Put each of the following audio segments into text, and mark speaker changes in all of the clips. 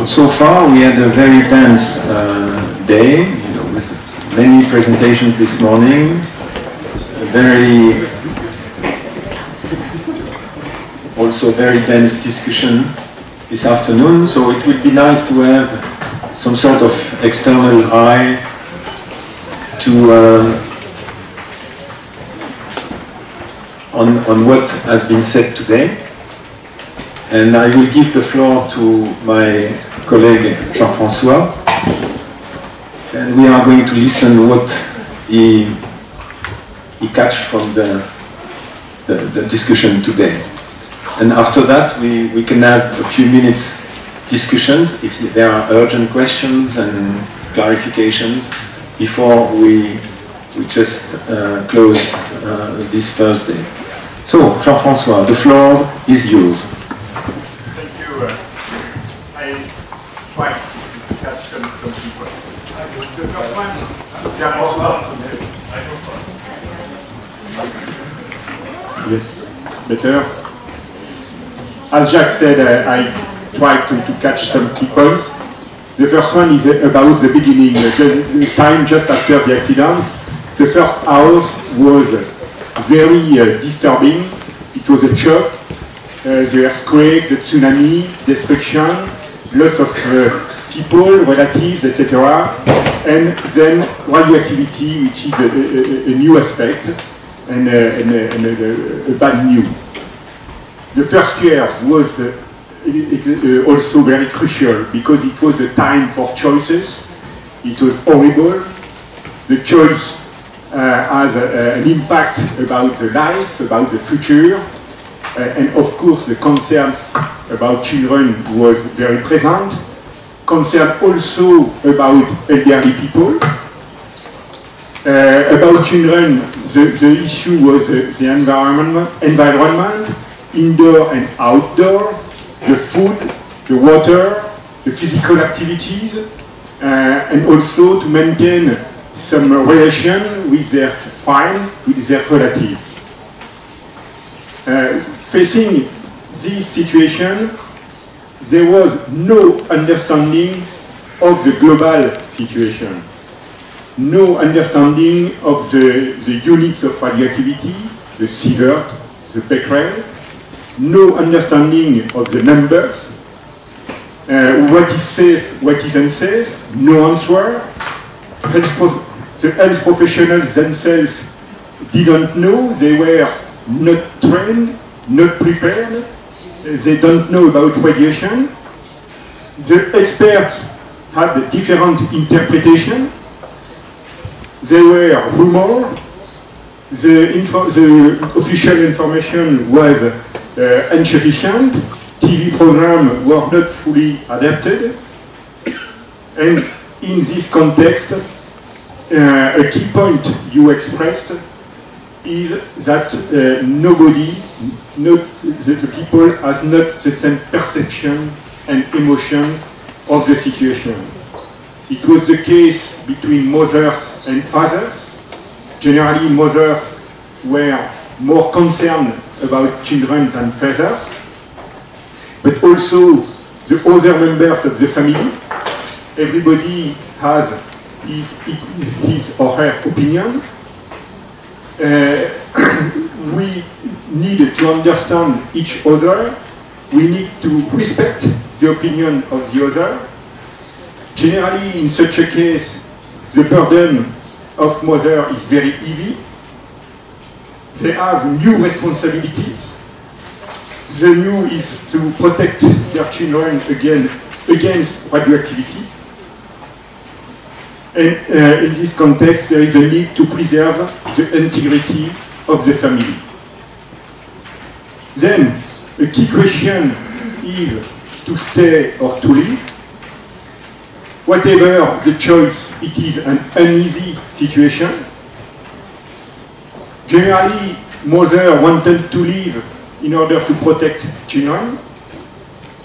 Speaker 1: So far we had a very dense day, with many presentations this morning, also very dense discussion this afternoon. So it would be nice to have some sort of external eye to on what has been said today. And I will give the floor to my colleague Jean-François, and we are going to listen what he catch from the discussion today. And after that, we can have a few minutes discussions if there are urgent questions and clarifications before we just close this Thursday. So, Jean-François, the floor is yours.
Speaker 2: Yes, better. As Jacques said, I tried to catch some key points. The first one is about the beginning, the time just after the accident. The first hours was very disturbing. It was a shock, the earthquake, the tsunami, destruction, loss of people, relatives, etc. And then radioactivity, which is a new aspect and a bad news. The first year was also very crucial because it was a time for choices. It was horrible. The choice has an impact about the life, about the future, and of course the concerns about children was very present. Concern also about elderly people. About children, the issue was the environment, indoor and outdoor, the food, the water, the physical activities, and also to maintain some relation with their friends, with their relatives. Facing this situation, there was no understanding of the global situation, no understanding of the units of radioactivity, the sievert, the becquerel, no understanding of the numbers, what is safe, what is unsafe, no answer. The health professionals themselves didn't know, they were not trained, not prepared. They don't know about radiation. The experts had different interpretation. There were rumors. The official information was insufficient. TV programs were not fully adapted. And in this context, a key point you expressed is that nobody, the people, has not the same perception and emotion of the situation. It was the case between mothers and fathers. Generally, mothers were more concerned about children than fathers, but also the other members of the family. Everybody has his or her opinion. We need to understand each other. We need to respect the opinion of the other. Generally, in such a case, the burden of mother is very heavy. They have new responsibilities. The new is to protect their children against radioactivity. And in this context, there is a need to preserve the integrity of the family. Then, a key question is to stay or to leave. Whatever the choice, it is an uneasy situation. Generally, mother wanted to leave in order to protect children.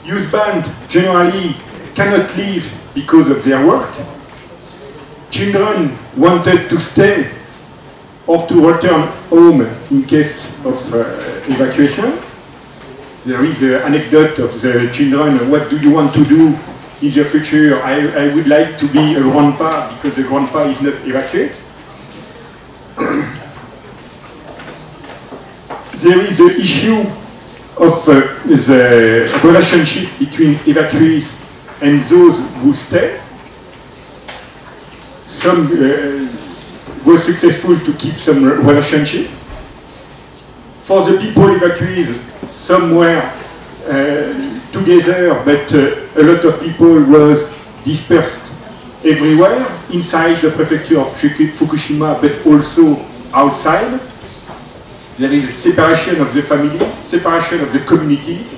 Speaker 2: Husband generally cannot leave because of their work. Children wanted to stay or to return home in case of evacuation. There is the anecdote of the children, what do you want to do in the future? I would like to be a grandpa because the grandpa is not evacuated. There is the issue of the relationship between evacuees and those who stay. Some were successful to keep some relationship. For the people evacuees, some were together, but a lot of people was dispersed everywhere, inside the prefecture of Fukushima, but also outside. There is a separation of the families, separation of the communities.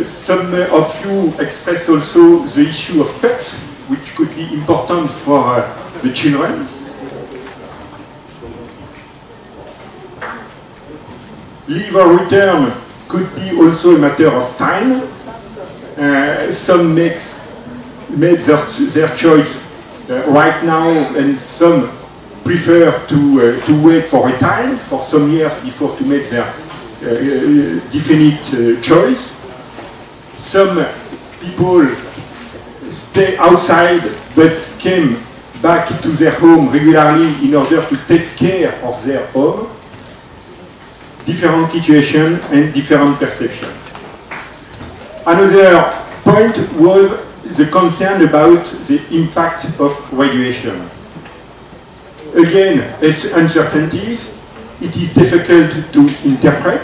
Speaker 2: Some of you express also the issue of pets, which could be important for the children. Leave or return could be also a matter of time. Some made their choice right now, and some prefer to wait for a time, for some years before to make their definite choice. Some people stay outside but came back to their home regularly in order to take care of their home. Different situations and different perceptions. Another point was the concern about the impact of radiation. Again, as uncertainties, it is difficult to interpret.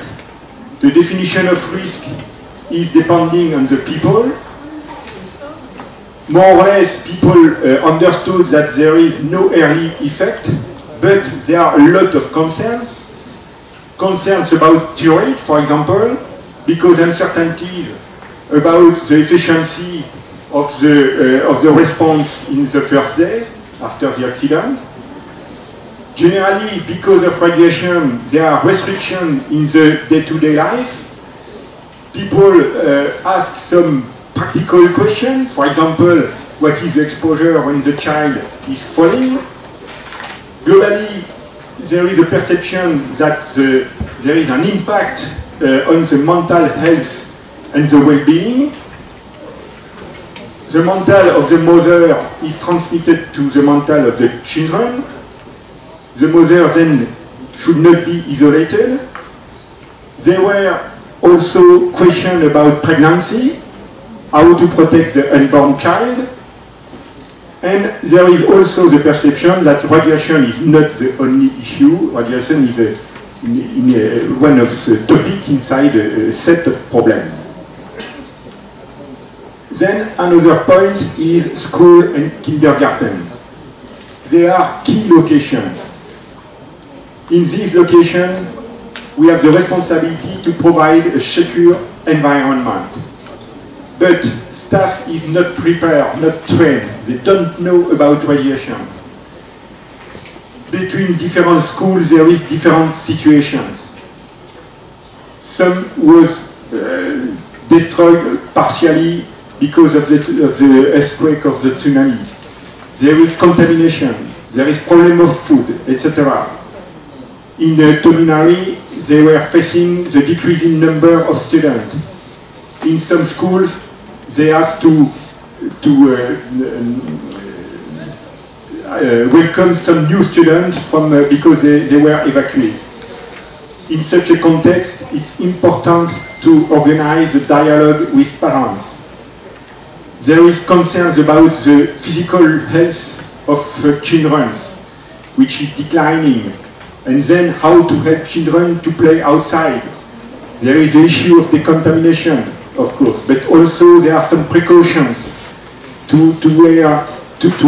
Speaker 2: The definition of risk is depending on the people. More or less, people understood that there is no early effect, but there are a lot of concerns. Concerns about theory, for example, because uncertainties about the efficiency of the response in the first days after the accident. Generally, because of radiation, there are restrictions in the day-to-day life. People ask some practical questions. For example, what is the exposure when the child is falling? Globally, there is a perception that there is an impact on the mental health and the well-being. The mental of the mother is transmitted to the mental of the children. The mother then should not be isolated. There were also questions about pregnancy, how to protect the unborn child. And there is also the perception that radiation is not the only issue. Radiation is one of the topics inside a set of problems. Then another point is school and kindergarten. They are key locations. In this location, we have the responsibility to provide a secure environment. But staff is not prepared, not trained. They don't know about radiation. Between different schools, there is different situations. Some was destroyed partially because of the earthquake or the tsunami. There is contamination. There is problem of food, etc. In Tominari, they were facing the decreasing number of students. In some schools, they have to welcome some new students because they were evacuated. In such a context, it's important to organize a dialogue with parents. There is concerns about the physical health of children, which is declining, and then how to help children to play outside. There is the issue of decontamination, of course, but also there are some precautions to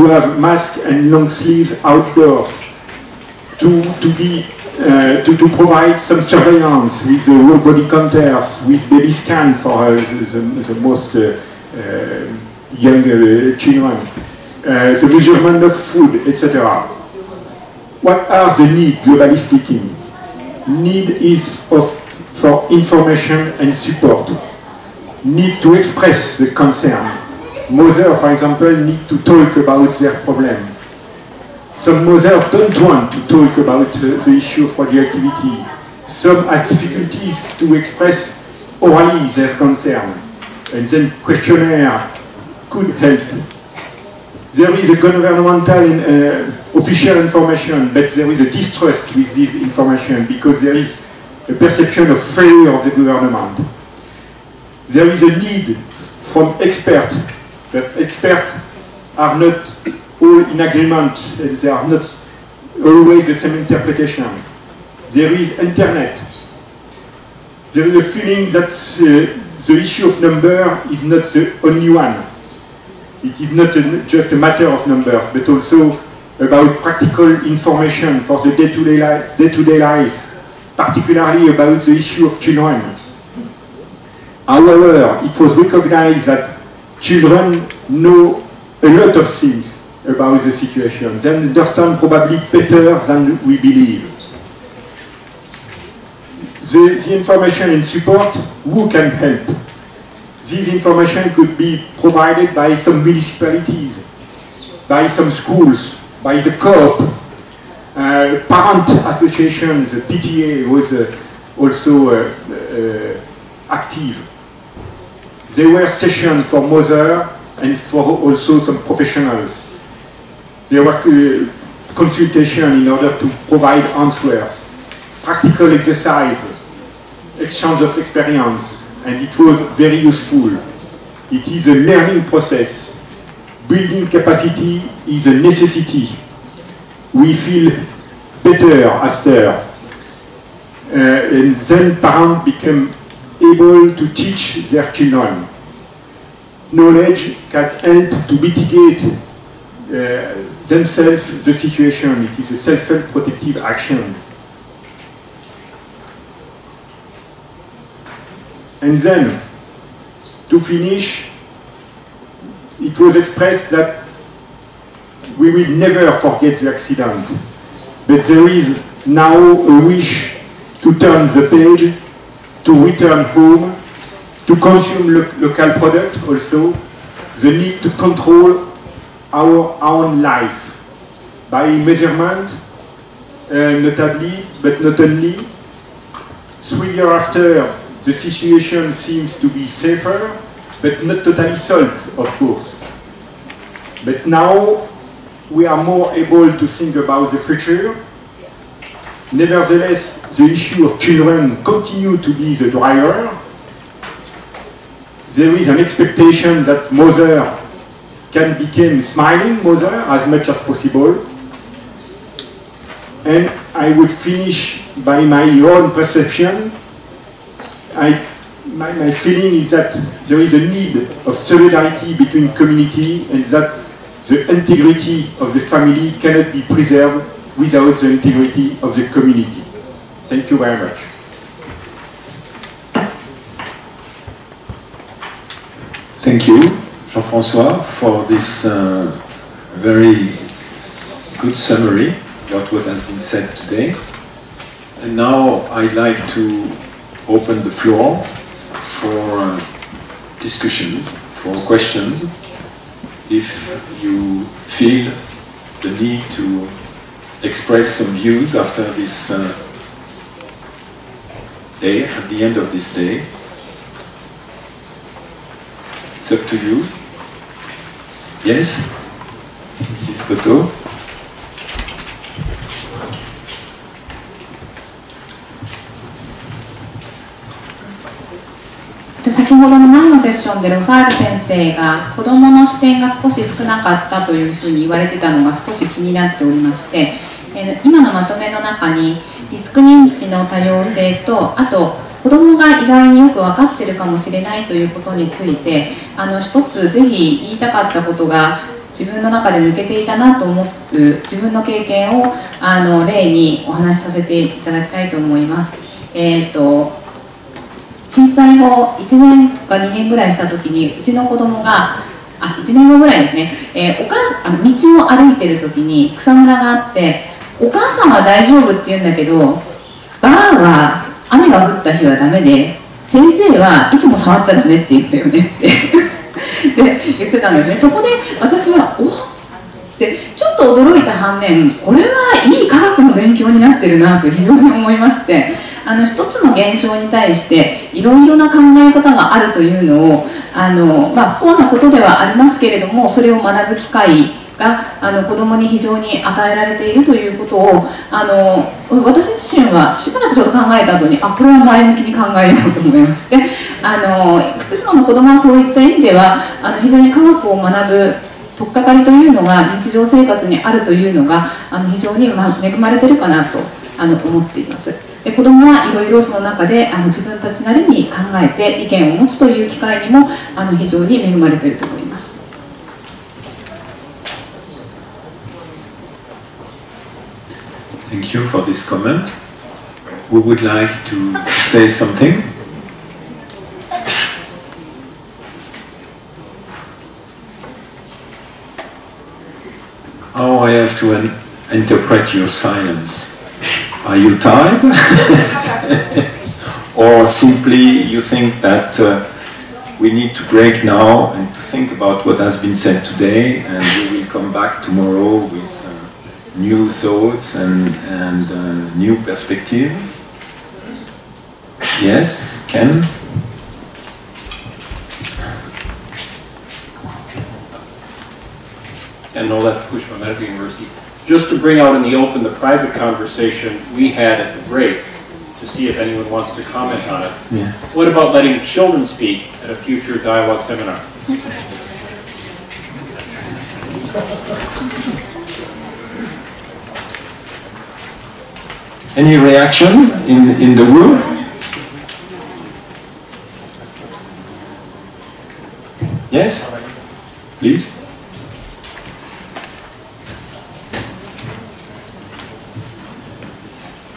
Speaker 2: have mask and long sleeve outdoors, to provide some surveillance with the whole body counters, with baby scan for the most young children, the measurement of food, etc. What are the needs, globally speaking? Need is for information and support. Need to express the concern. Mother, for example, need to talk about their problem. Some mothers don't want to talk about the issue of radioactivity. Some have difficulties to express orally their concern, and then questionnaire could help. There is a governmental and official information, but there is a distrust with this information because there is a perception of failure of the government. There is a need from experts, but experts are not all in agreement and they are not always the same interpretation. There is internet. There is a feeling that the issue of number is not the only one. It is not just a matter of numbers, but also about practical information for the day-to-day life, particularly about the issue of children. However, it was recognized that children know a lot of things about the situation. They understand probably better than we believe. The information and support, who can help? This information could be provided by some municipalities, by some schools, by the co-op, parent associations, the PTA was also active. There were sessions for mothers and for also some professionals. There were consultations in order to provide answers, practical exercises, exchange of experience, and it was very useful. It is a learning process. Building capacity is a necessity. We feel better after. And then parents become able to teach their children. Knowledge can help to mitigate themselves the situation. It is a self-help protective action. And then, to finish, it was expressed that we will never forget the accident. But there is now a wish to turn the page, to return home, to consume local product also, the need to control our own life by measurement, notably, but not only. 3 years after, the situation seems to be safer, but not totally solved, of course. But now we are more able to think about the future. Nevertheless, the issue of children continue to be the driver. There is an expectation that mother can become smiling mother as much as possible. And I would finish by my own perception. My feeling is that there is a need of solidarity between community and that the integrity of the family cannot be preserved without the integrity of the community. Thank you very much.
Speaker 1: Thank you, Jean-François, for this very good summary about what has been said today. And now I'd like to open the floor for discussions, for questions. If you feel the need to express some views after this day, at the end of this day, it's up to you. Yes, Mrs. Boto.
Speaker 3: 先ほどの前のセッションでロサール先生が子どもの視点が少し少なかったというふうに言われてたのが少し気になっておりまして、今のまとめの中にリスク認知の多様性と、あと子どもが意外によく分かっているかもしれないということについて一つぜひ言いたかったことが自分の中で抜けていたなと思う自分の経験を例にお話しさせていただきたいと思います。震災後1年か2年ぐらいした時にうちの子供が1年後ぐらいですね、道を歩いてる時に草むらがあって「お母さんは大丈夫って言うんだけどばあは雨が降った日はダメで先生はいつも触っちゃダメって言うんだよね」ってで言ってたんですね。そこで私は「おでちょっと驚いた反面、これはいい科学の勉強になってるなと非常に思いまして、一つの現象に対していろいろな考え方があるというのを不幸なことではありますけれども、それを学ぶ機会が子どもに非常に与えられているということを私自身はしばらくちょっと考えた後にこれは前向きに考えようと思いまして、福島の子どもはそういった意味では非常に科学を学ぶ取っかかりというのが日常生活にあるというのが非常に恵まれてるかなと思っています。で子どもはいろいろその中で自分たちなりに考えて意見を持つという機会にも非常に恵まれていると思います。
Speaker 1: Thank you for this comment. We would like to say something. How I have to interpret your silence? Are you tired? Or simply you think that we need to break now and to think about what has been said today, and we will come back tomorrow with new thoughts and new perspective? Yes, Ken?
Speaker 4: And Nolet, Fukushima Medical University. Just to bring out in the open the private conversation we had at the break, to see if anyone wants to comment on it.
Speaker 1: Yeah.
Speaker 4: What about letting children speak at a future dialogue seminar?
Speaker 1: Any reaction in the room? Yes, please.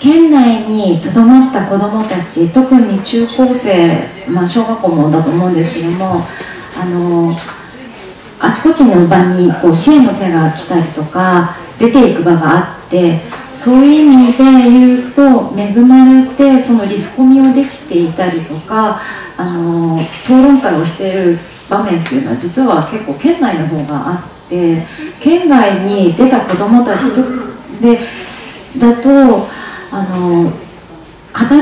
Speaker 5: 県内にとどまった子どもたち、特に中高生、小学校もだと思うんですけども、あちこちの場に支援の手が来たりとか出ていく場があって、そういう意味で言うと恵まれてそのリスコミをできていたりとか討論会をしている場面っていうのは実は結構県内の方があって、県外に出た子どもたちだと語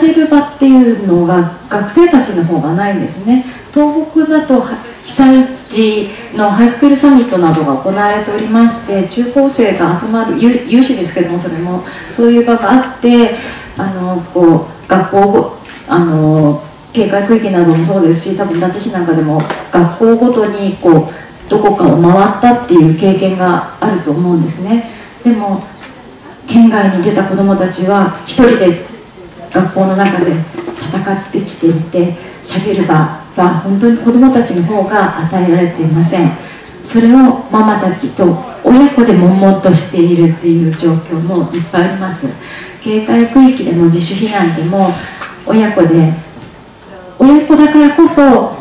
Speaker 5: れる場っていうのが学生たちの方がないんですね。東北だと被災地のハイスクールサミットなどが行われておりまして、中高生が集まる有志ですけども、それもそういう場があって学校警戒区域などもそうですし、多分伊達市なんかでも学校ごとにどこかを回ったっていう経験があると思うんですね。でも県外に出た子どもたちは一人で学校の中で戦ってきていて、喋る場は本当に子どもたちの方が与えられていません。それをママたちと親子で悶々としているっていう状況もいっぱいあります。警戒区域でも自主避難でも親子だからこそ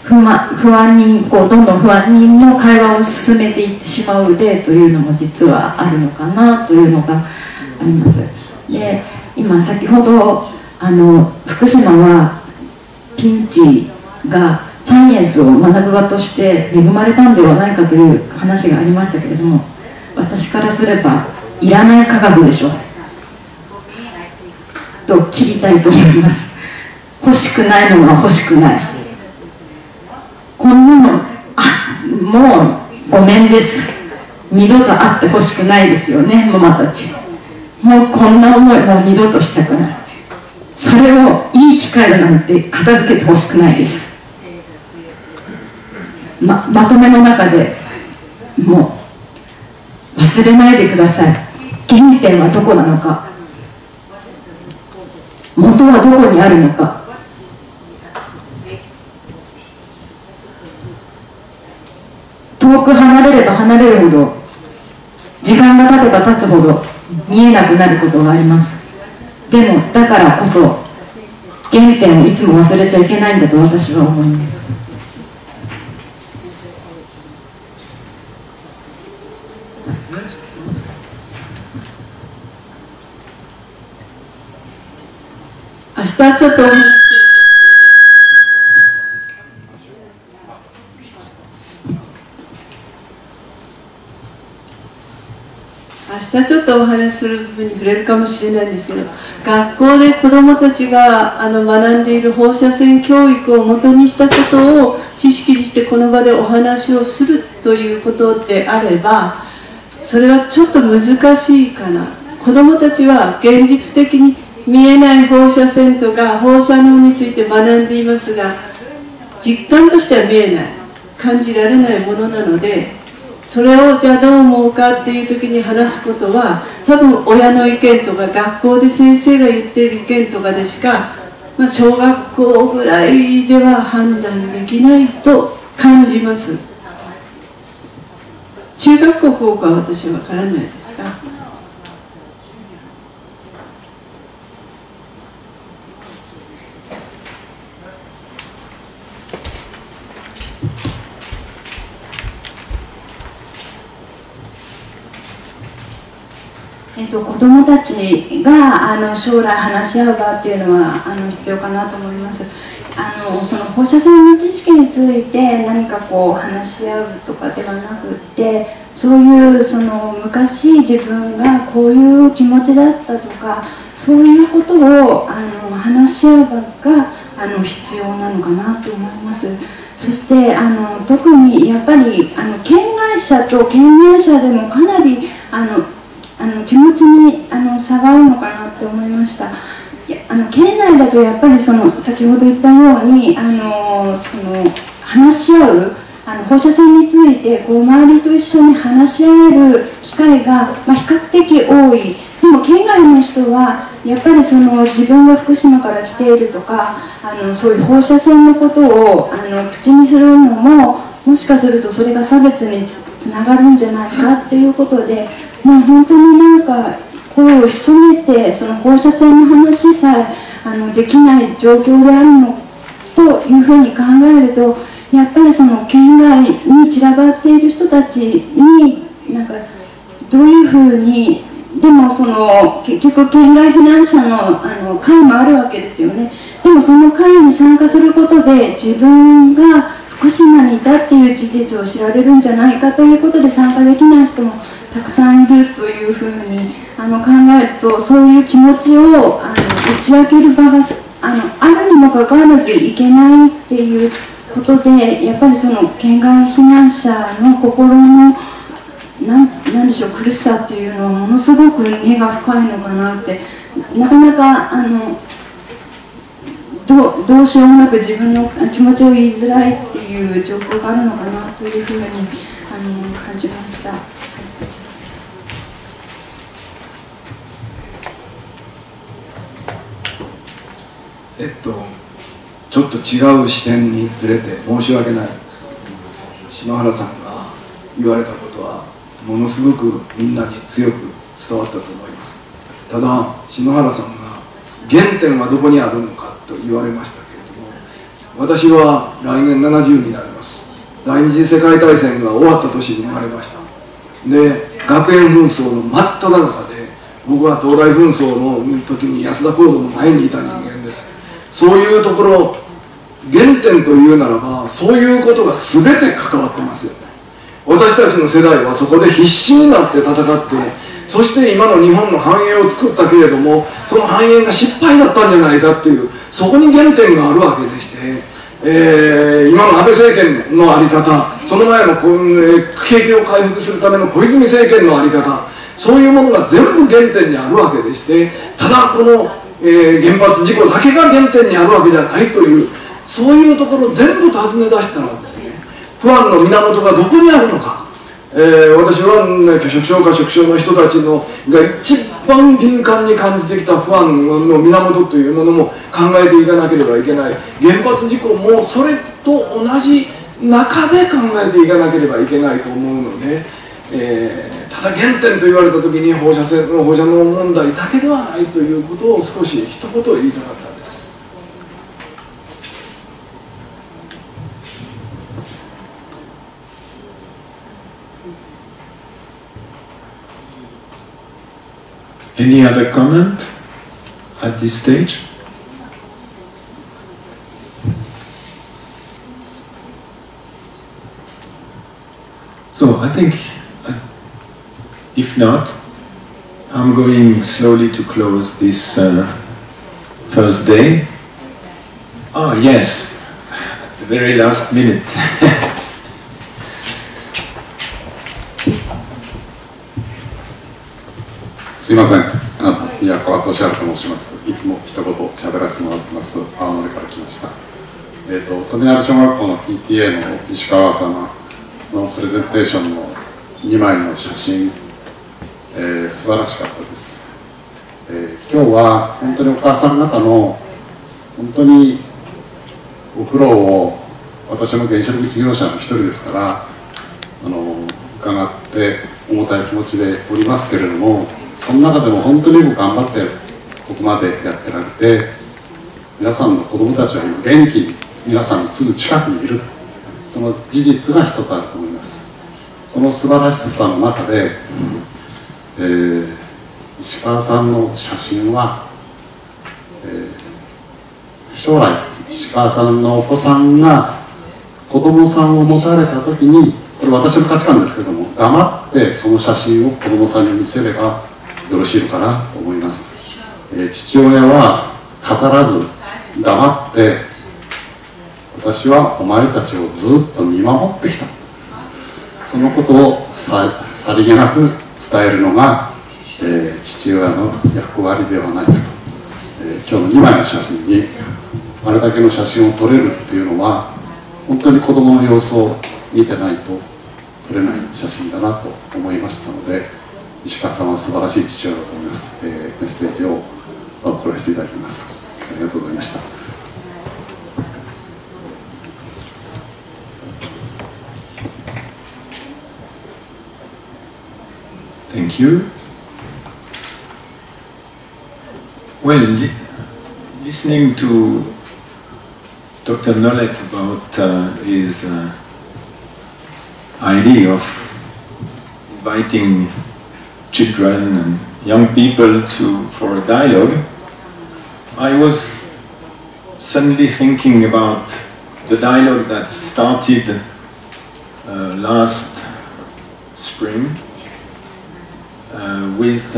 Speaker 5: 不安にどんどん不安の会話を進めていってしまう例というのも実はあるのかなというのがあります。で今先ほど福島はピンチがサイエンスを学ぶ場として恵まれたんではないかという話がありましたけれども、私からすればいらない科学でしょと切りたいと思います。欲しくないものは欲しくない。こんなのもうごめんです。二度と会ってほしくないですよね。ママたちもうこんな思いもう二度としたくない。それをいい機会だなんて片付けてほしくないです。まとめの中でもう忘れないでください。原点はどこなのか、元はどこにあるのか。遠く離れれば離れるほど、時間が経てば経つほど見えなくなることがあります。でもだからこそ原点をいつも忘れちゃいけないんだと私は思います。明日ちょっと
Speaker 6: とお話しする部分に触れるかもしれないんですけど、学校で子どもたちが学んでいる放射線教育をもとにしたことを知識にしてこの場でお話をするということであれば、それはちょっと難しいかな。子どもたちは現実的に見えない放射線とか放射能について学んでいますが、実感としては見えない、感じられないものなので、それをじゃあどう思うかっていう時に話すことは、多分親の意見とか学校で先生が言っている意見とかでしか、小学校ぐらいでは判断できないと感じます。中学校高校は私は分からないですが。
Speaker 7: 子どもたちが将来話し合う場っていうのは必要かなと思います。その放射線の知識について何かこう話し合うとかではなくって、そういう昔自分がこういう気持ちだったとか、そういうことを話し合う場が必要なのかなと思います。そして特にやっぱり県外者と県内者でもかなり気持ちに差があるのかなって思いました。県内だとやっぱり先ほど言ったように話し合う放射線について周りと一緒に話し合える機会が比較的多い。でも県外の人はやっぱり自分が福島から来ているとかそういう放射線のことを口にするのも、もしかするとそれが差別につながるんじゃないかっていうことで、もう本当になんか声を潜めて放射線の話さえできない状況であるのというふうに考えると、やっぱり県外に散らばっている人たちになんかどういうふうに、でも結局県外避難者の会もあるわけですよね。でもその会に参加することで自分が福島にいたっていう事実を知られるんじゃないかということで参加できない人もたくさんいるというふうに考えると、そういう気持ちを打ち明ける場があるにもかかわらずいけないっていうことで、やっぱり県外避難者の心のなんでしょう、苦しさっていうのはものすごく根が深いのかなって、なかなかどうしようもなく自分の気持ちを言いづらいっていう状況があるのかなというふうに感じました。
Speaker 8: ちょっと違う視点にずれて申し訳ないんですけど、篠原さんが言われたことはものすごくみんなに強く伝わったと思います。ただ篠原さんが原点はどこにあるのかと言われましたけれども、私は来年70になります。第二次世界大戦が終わった年に生まれました。で、学園紛争の真っ只中で、僕は東大紛争の時に安田講堂の前にいた人間です。そういうところ、原点というならばそういうことが全て関わってますよね。私たちの世代はそこで必死になって戦って、そして今の日本の繁栄を作ったけれども、その繁栄が失敗だったんじゃないかっていう、そこに原点があるわけでして、今の安倍政権の在り方、その前の景気を回復するための小泉政権の在り方、そういうものが全部原点にあるわけでして、ただこの原発事故だけが原点にあるわけじゃないという、そういうところを全部尋ね出したらですね、不安の源がどこにあるのか、私は、拒食症か食症の人たちが一番敏感に感じてきた不安の源というものも考えていかなければいけない。原発事故もそれと同じ中で考えていかなければいけないと思うので、ただ原点と言われた時に放射能問題だけではないということを少し一言言いたかったんです。
Speaker 1: Any other comment at this stage? So I think, if not, I'm going slowly to close this first day. Ah, yes, at the very last minute.
Speaker 9: すいません、宮古後志原と申します。いつも一言喋らせてもらってます。青森から来ました。富成小学校の PTA の石川様のプレゼンテーションの2枚の写真、素晴らしかったです。今日は本当にお母さん方の本当にご苦労を、私も原子力事業者の一人ですから伺って重たい気持ちでおりますけれども、その中でも本当によく頑張ってここまでやってられて、皆さんの子どもたちは今元気に皆さんのすぐ近くにいる、その事実が一つあると思います。その素晴らしさの中で、石川さんの写真は、将来石川さんのお子さんが子供さんを持たれた時に、これ私の価値観ですけども、黙ってその写真を子供さんに見せればよろしいのかなと思います。父親は語らず黙って、私はお前たちをずっと見守ってきた、そのことをさりげなく伝えるのが、父親の役割ではないかと、今日の2枚の写真にあれだけの写真を撮れるっていうのは、本当に子どもの様子を見てないと撮れない写真だなと思いましたので、石川さんは素晴らしい父親だと思います。メッセージを送らせていただきます。ありがとうございました。
Speaker 1: Thank you. Well, listening to Dr. Nollet about his idea of inviting children and young people for a dialogue, I was suddenly thinking about the dialogue that started last spring with,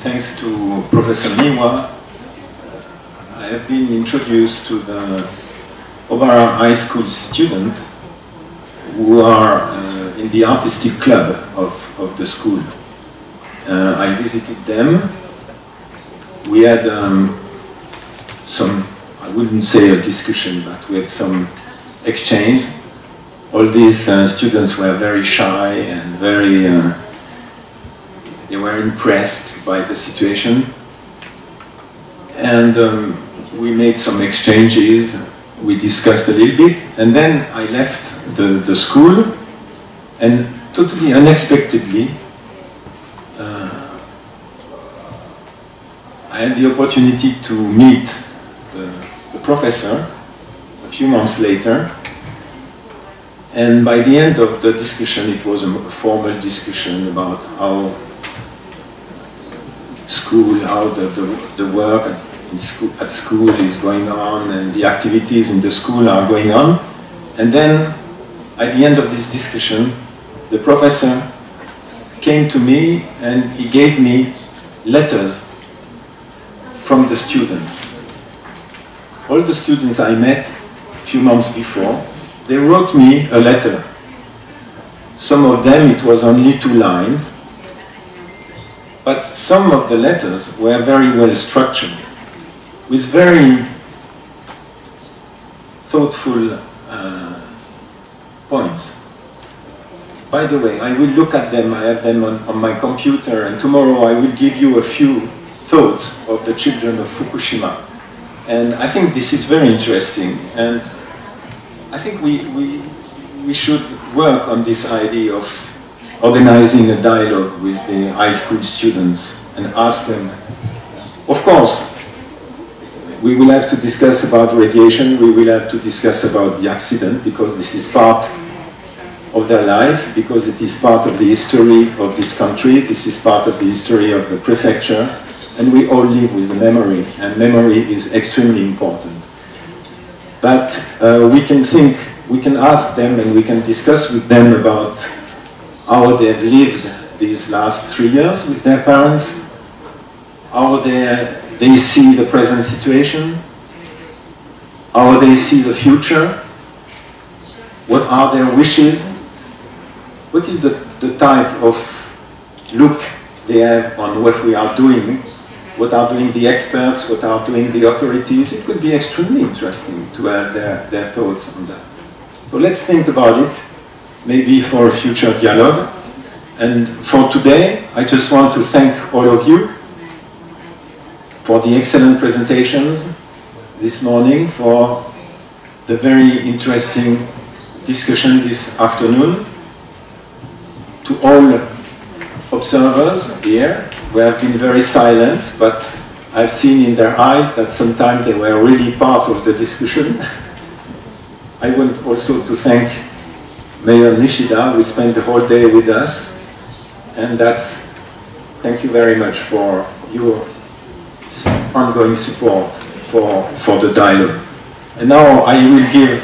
Speaker 1: thanks to Professor Niwa, I have been introduced to the Obara High School students who are in the artistic club of the school. I visited them. We had some, I wouldn't say a discussion, but we had some exchange. All these students were very shy and very, they were impressed by the situation. And we made some exchanges, we discussed a little bit, and then I left the school, and totally unexpectedly, I had the opportunity to meet the professor a few months later, and by the end of the discussion, it was a formal discussion about how school, how the work at school is going on and the activities in the school are going on. And then, at the end of this discussion, the professor came to me and he gave me letters from the students. All the students I met a few months before, they wrote me a letter. Some of them, it was only 2 lines, but some of the letters were very well structured, with very thoughtful points. By the way, I will look at them, I have them on my computer, and tomorrow I will give you a few thoughts of the children of Fukushima. And I think this is very interesting, and I think we should work on this idea of organizing a dialogue with the high school students and ask them. Of course, we will have to discuss about radiation, we will have to discuss about the accident, because this is part of their life, because it is part of the history of this country, this is part of the history of the prefecture, and we all live with the memory, and memory is extremely important. But we can think, we can ask them and we can discuss with them about how they have lived these last 3 years with their parents, how they see the present situation, how they see the future, what are their wishes, what is the type of look they have on what we are doing, what are doing the experts, what are doing the authorities. It could be extremely interesting to have their thoughts on that. So let's think about it, maybe for a future dialogue. And for today, I just want to thank all of you for the excellent presentations this morning, for the very interesting discussion this afternoon, to all observers here who have been very silent, but I've seen in their eyes that sometimes they were really part of the discussion. I want also to thank Mayor Nishida, who spent the whole day with us, and thank you very much for your ongoing support for the dialogue. And now I will give